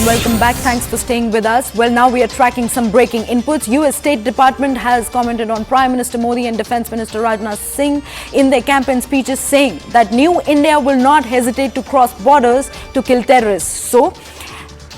Welcome back. Thanks for staying with us. Well, now we are tracking some breaking inputs. US State Department has commented on Prime Minister Modi and Defence Minister Rajnath Singh in their campaign speeches, saying that New India will not hesitate to cross borders to kill terrorists. So,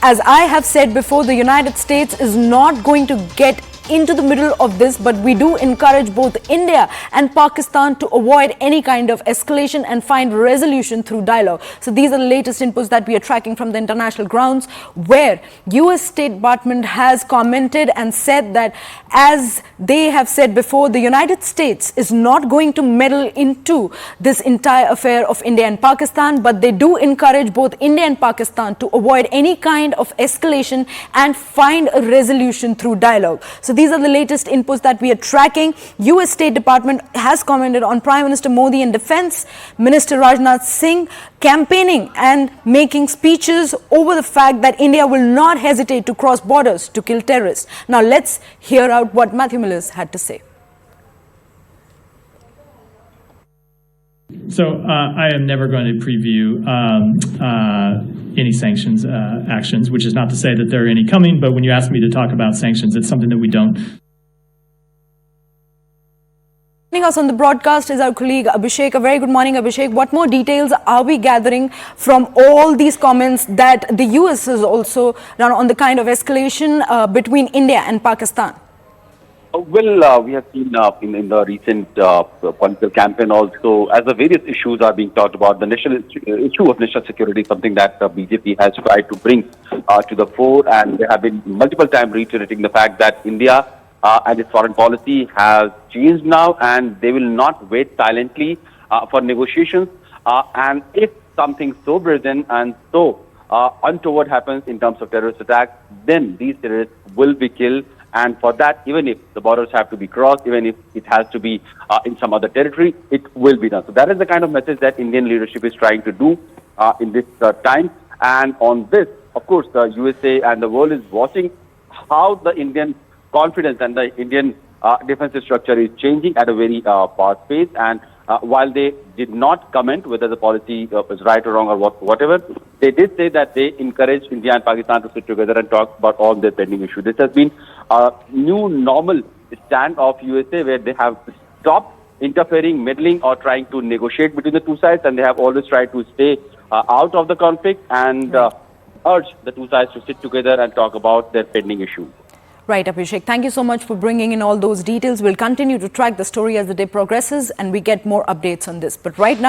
as I have said before, the United States is not going to get into the middle of this, but we do encourage both India and Pakistan to avoid any kind of escalation and find resolution through dialogue. So these are the latest inputs that we are tracking from the international grounds, where US State Department has commented and said that, as they have said before, the United States is not going to meddle into this entire affair of India and Pakistan, but they do encourage both India and Pakistan to avoid any kind of escalation and find a resolution through dialogue. So these are the latest inputs that we are tracking. US State Department has commented on Prime Minister Modi and Defence Minister Rajnath Singh campaigning and making speeches over the fact that India will not hesitate to cross borders to kill terrorists. Now let's hear out what Matthew Millers had to say. So I am never going to preview any sanctions actions, which is not to say that there are any coming, but when you ask me to talk about sanctions, it's something that we don't. Joining us on the broadcast is our colleague Abhishek. A very good morning, Abhishek. What more details are we gathering from all these comments that the US has also done on the kind of escalation between India and Pakistan? Well, we have seen in the recent political campaign also, as the various issues are being talked about, the national issue of national security is something that BJP has tried to bring to the fore, and they have been multiple times reiterating the fact that India and its foreign policy has changed now, and they will not wait silently for negotiations. And if something so brazen and so untoward happens in terms of terrorist attacks, then these terrorists will be killed. And for that, even if the borders have to be crossed, even if it has to be in some other territory, it will be done. So that is the kind of message that Indian leadership is trying to do in this time. And on this, of course, the USA and the world is watching how the Indian confidence and the Indian defensive structure is changing at a very fast pace. And while they did not comment whether the policy is right or wrong or whatever, they did say that they encourage India and Pakistan to sit together and talk about all their pending issues. This has been a new normal stand of USA, where they have stopped interfering, meddling, or trying to negotiate between the two sides, and they have always tried to stay out of the conflict and urge the two sides to sit together and talk about their pending issues. Right, Abhishek. Thank you so much for bringing in all those details. We'll continue to track the story as the day progresses and we get more updates on this. But right now,